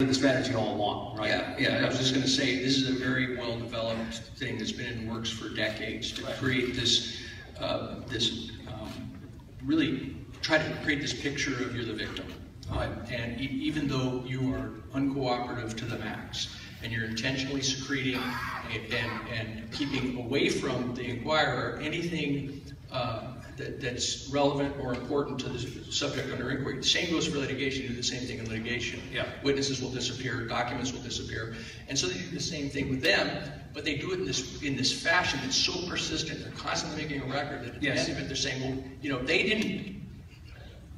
the strategy all along, right? Yeah. I was just going to say, this is a very well-developed thing that's been in the works for decades to create this, really try to create this picture of you're the victim. And even though you are uncooperative to the max, and you're intentionally secreting and keeping away from the inquirer anything that's relevant or important to the subject under inquiry. The same goes for litigation. You do the same thing in litigation. Yeah. Witnesses will disappear, documents will disappear, and so they do the same thing with them, but they do it in this fashion that's so persistent. They're constantly making a record that at the end of it they're saying, well, you know, they didn't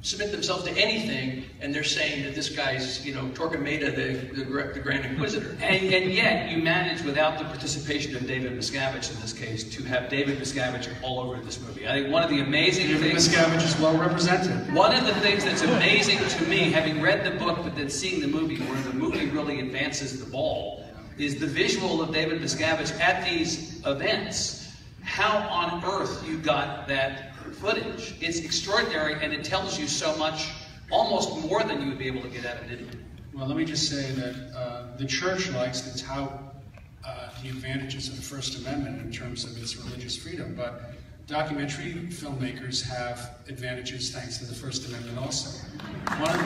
submit themselves to anything, and they're saying that this guy's, you know, Torquemada, the Grand Inquisitor. And yet, you manage, without the participation of David Miscavige in this case, to have David Miscavige all over this movie. I think one of the amazing things... Miscavige is well represented. One of the things that's amazing to me, having read the book but then seeing the movie, where the movie really advances the ball, is the visual of David Miscavige at these events. How on earth you got that footage? It's extraordinary, and it tells you so much, almost more than you would be able to get out of it. Well, let me just say that the church likes to tout the advantages of the First Amendment in terms of its religious freedom, but documentary filmmakers have advantages thanks to the First Amendment also. One of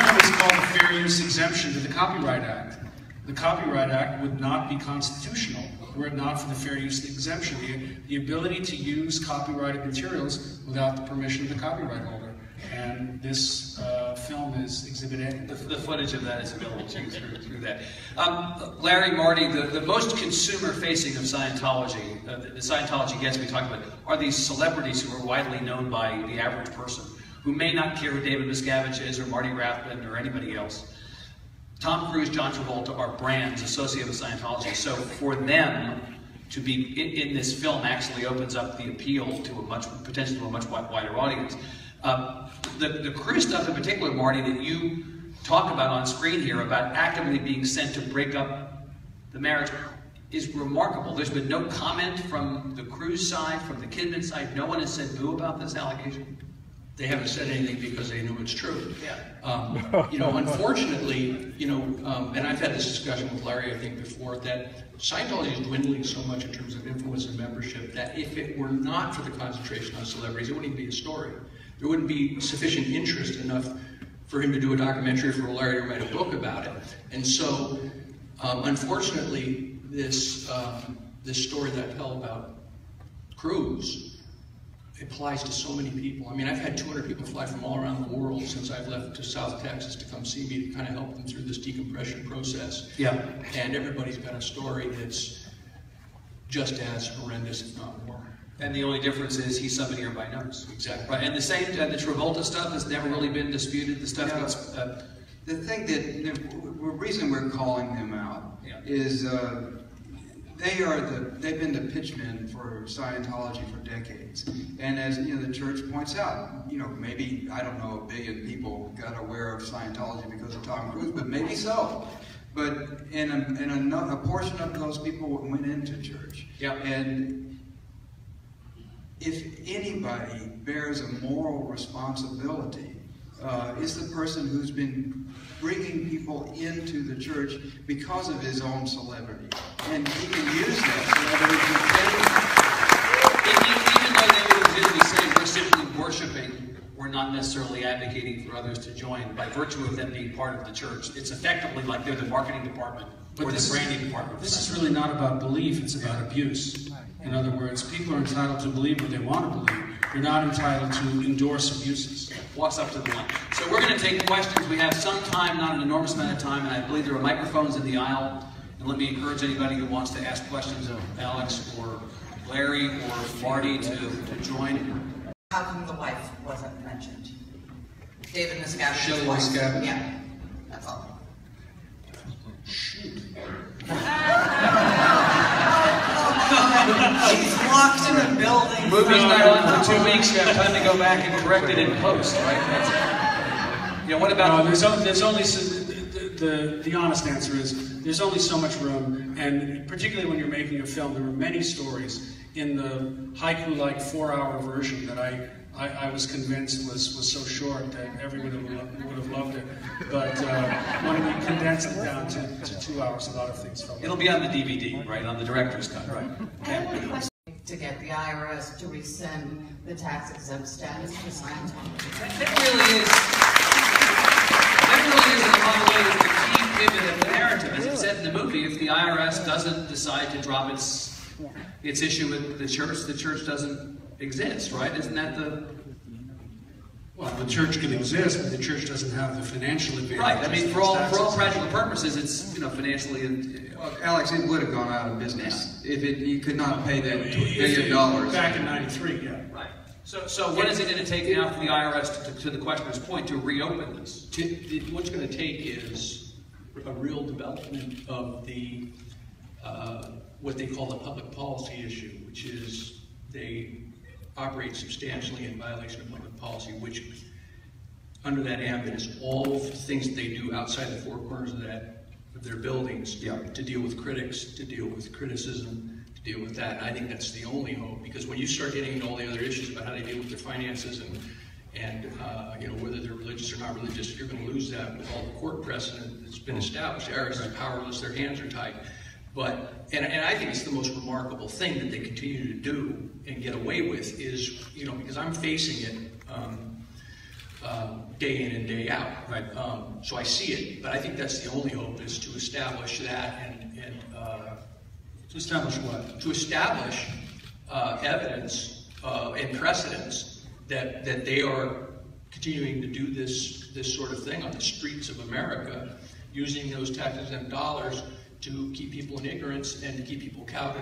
them is called the Fair Use Exemption to the Copyright Act. The Copyright Act would not be constitutional were it not for the fair use exemption, the ability to use copyrighted materials without the permission of the copyright holder. And this film is Exhibit A. The footage of that is available to you through that. Larry, Marty, the most consumer-facing of Scientology, the Scientology guests we talked about, are these celebrities who are widely known by the average person, who may not care who David Miscavige is, or Marty Rathbun, or anybody else. Tom Cruise, John Travolta are brands associated with Scientology, so for them to be in this film actually opens up the appeal to potentially to a much wider audience. The Cruise stuff in particular, Marty, that you talk about on screen here, about actively being sent to break up the marriage, is remarkable. There's been no comment from the Cruise side, from the Kidman side. No one has said boo about this allegation. They haven't said anything because they know it's true. Yeah. You know, unfortunately, you know, and I've had this discussion with Larry, I think, before, that Scientology is dwindling so much in terms of influence and membership that if it were not for the concentration on celebrities, it wouldn't even be a story. There wouldn't be sufficient interest enough for him to do a documentary, for Larry to write a book about it. And so, unfortunately, this story that I tell about Cruise applies to so many people. I mean, I've had 200 people fly from all around the world since I've left to South Texas to come see me, to kind of help them through this decompression process. Yeah. And everybody's got a story that's just as horrendous, if not more. And the only difference is he's somebody everybody knows. Exactly. Right. And the same, the Travolta stuff has never really been disputed. The stuff that's... the thing that, the reason we're calling them out is they've been the pitchmen for Scientology for decades. And as you know, the church points out, you know, maybe, I don't know, 1 billion people got aware of Scientology because of Tom Cruise, but maybe so. But a portion of those people went into church. Yeah. And if anybody bears a moral responsibility, is the person who's been bringing people into the church because of his own celebrity. And he can use that celebrity to Even though they would legitimately say we're simply worshiping, we're not necessarily advocating for others to join by virtue of them being part of the church. It's effectively like they're the marketing department or the branding department. This is really not about belief, it's about abuse. In other words, people are entitled to believe what they want to believe. They're not entitled to endorse abuses. Walks up to the line. So we're going to take questions. We have some time, not an enormous amount of time, and I believe there are microphones in the aisle. And let me encourage anybody who wants to ask questions of Alex or Larry or Marty to join. How come the wife wasn't mentioned? David Miscavige's Shelley wife. Miscavige? Yeah, that's all. Shoot. She's locked in a building. Movie's not on for 2 weeks. You have time to go back and correct it in post, right? That's, you know, what about... No, there's only the honest answer is there's only so much room, and particularly when you're making a film, there were many stories in the haiku-like 4-hour version that I I was convinced was so short that everyone would have loved it. But when we condensed it down to 2 hours, a lot of things fell. It'll be on the DVD, right? On the director's cut, right? I have a question to get the IRS to rescind the tax-exempt status for Scientology. That really is in a lot of ways the key pivot of the narrative. As it said in the movie, if the IRS doesn't decide to drop its issue with the church doesn't exist, right? Isn't that the... Well, the church can exist, but the church doesn't have the financial advantage. Right. I mean, for all practical purposes, it's, you know, financially... Well, Alex, it would have gone out of business if you could not pay that $1 billion. Back in '93, yeah. Right. So what is it going to take now for the IRS, to the questioner's point, to reopen this? What's going to take is a real development of the what they call the public policy issue, which is they operate substantially in violation of public policy, which under that ambit is all the things that they do outside the four corners of their buildings to deal with critics, to deal with criticism, to deal with that. And I think that's the only hope, because when you start getting into all the other issues about how they deal with their finances and you know, whether they're religious or not religious, you're going to lose that with all the court precedent that's been established. The IRS is powerless, their hands are tied. But, and I think it's the most remarkable thing that they continue to do and get away with is, you know, because I'm facing it day in and day out, right? So I see it, but I think that's the only hope, is to establish that and To establish what? To establish evidence and precedents that they are continuing to do this sort of thing on the streets of America, using those tax-exempt dollars to keep people in ignorance and to keep people cowed,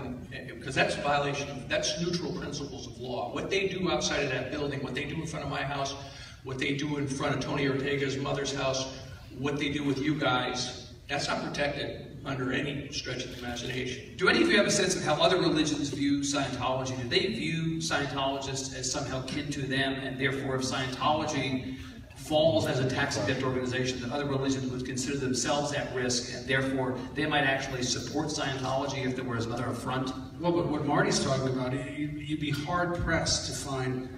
because that's a violation of, that's neutral principles of law. What they do outside of that building, what they do in front of my house, what they do in front of Tony Ortega's mother's house, what they do with you guys, that's not protected under any stretch of the imagination. Do any of you have a sense of how other religions view Scientology? Do they view Scientologists as somehow kin to them, and therefore if Scientology falls as a tax-exempt organization, that other religions would consider themselves at risk, and therefore they might actually support Scientology if there was another affront? Well, but what Marty's talking about, you'd be hard-pressed to find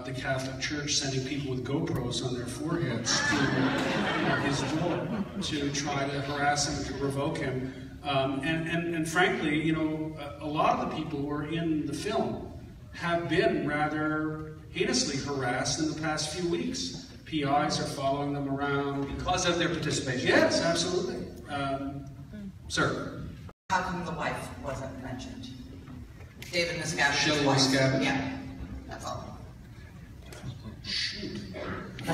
the Catholic Church sending people with GoPros on their foreheads to his door to try to harass him, to provoke him. And frankly, you know, a lot of the people who are in the film have been rather heinously harassed in the past few weeks. PIs are following them around. Because of their participation? Yes, absolutely. Sir? How come the wife wasn't mentioned? David Miscavige's Shelley wife. Miscavige? Yeah, that's all. Shoot. She's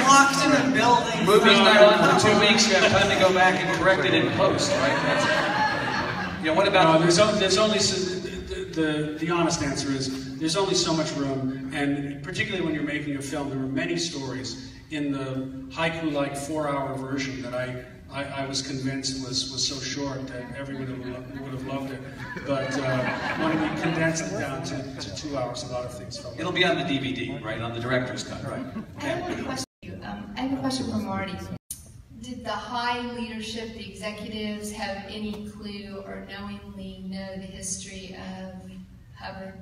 locked in a building. Movie's not on for 2 weeks, you have time to go back and correct it in post, right? You know, what about... there's only the honest answer is there's only so much room, and particularly when you're making a film, there were many stories in the haiku-like 4-hour version that I was convinced was so short that everyone would have loved it. But when we condensed it down to 2 hours, a lot of things fell. It'll be on the DVD, right? On the director's cut, right? I have a question for Marty. Did the high leadership, the executives, have any clue or knowingly know the history of Hubbard?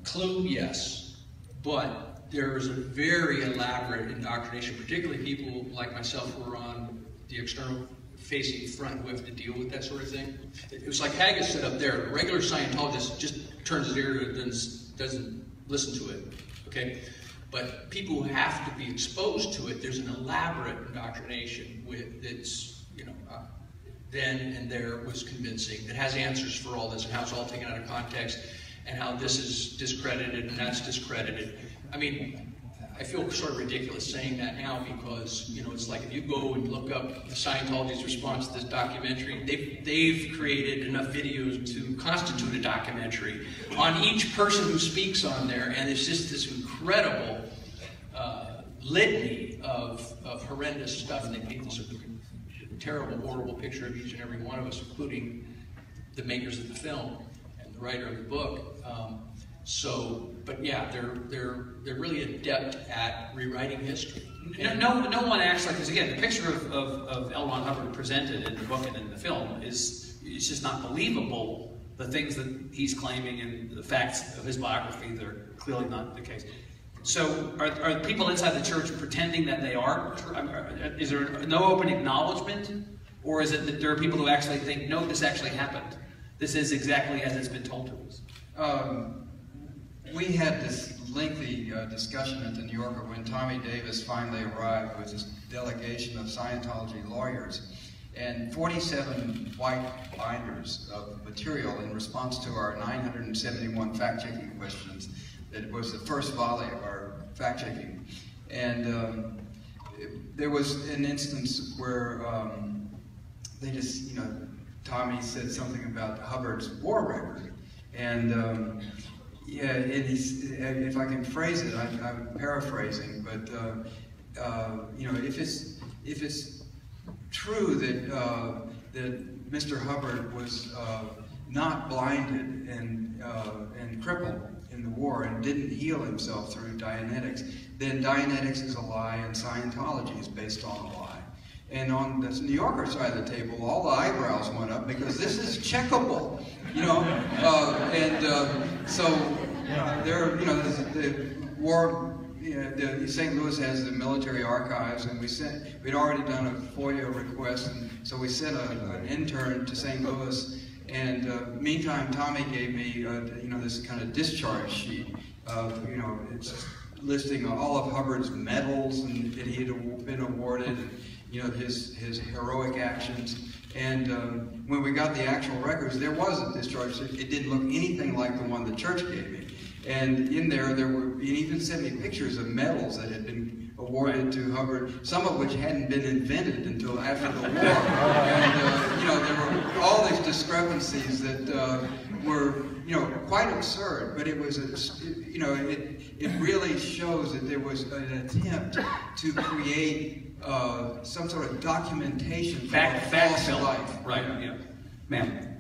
Clue, yes, but there is a very elaborate indoctrination, particularly people like myself who are on the external facing front who have to deal with that sort of thing. It was like Haggis said up there, a regular Scientologist just turns his ear to it and doesn't listen to it, okay? But people who have to be exposed to it, there's an elaborate indoctrination that's, you know, then and there was convincing, that has answers for all this and how it's all taken out of context and how this is discredited and that's discredited. I mean, I feel sort of ridiculous saying that now because, you know, it's like if you go and look up the Scientology's response to this documentary, they've created enough videos to constitute a documentary on each person who speaks on there, and it's just this incredible litany of horrendous stuff, and they paint this terrible, horrible picture of each and every one of us, including the makers of the film and the writer of the book. But yeah, they're really adept at rewriting history. No one acts like this. Again, the picture of L. Ron Hubbard presented in the book and in the film is just not believable the things that he's claiming and the facts of his biography that are clearly not the case. So are people inside the church pretending that they are? Is there no open acknowledgement? Or is it that there are people who actually think, no, this actually happened? This is exactly as it's been told to us. We had this lengthy discussion at the New Yorker when Tommy Davis finally arrived with this delegation of Scientology lawyers, and 47 white binders of material in response to our 971 fact-checking questions. That was the first volley of our fact-checking. And there was an instance where they just, Tommy said something about Hubbard's war record. And yeah, if I can phrase it, I'm paraphrasing, but if it's true that Mr. Hubbard was not blinded and crippled in the war and didn't heal himself through Dianetics, then Dianetics is a lie and Scientology is based on a lie. And on the New Yorker side of the table, all the eyebrows went up because this is checkable, so the war. The St. Louis has the military archives, and we'd already done a FOIA request, and so we sent an intern to St. Louis. And meantime, Tommy gave me this kind of discharge sheet of it's listing all of Hubbard's medals and that he had been awarded, and his heroic actions. And when we got the actual records, there was a discharge. It didn't look anything like the one the church gave me. And in there were, he even sent me pictures of medals that had been awarded to Hubbard, some of which hadn't been invented until after the war. And there were all these discrepancies that were quite absurd. But it was it really shows that there was an attempt to create some sort of documentation for a false life. Right. Yeah. Ma'am.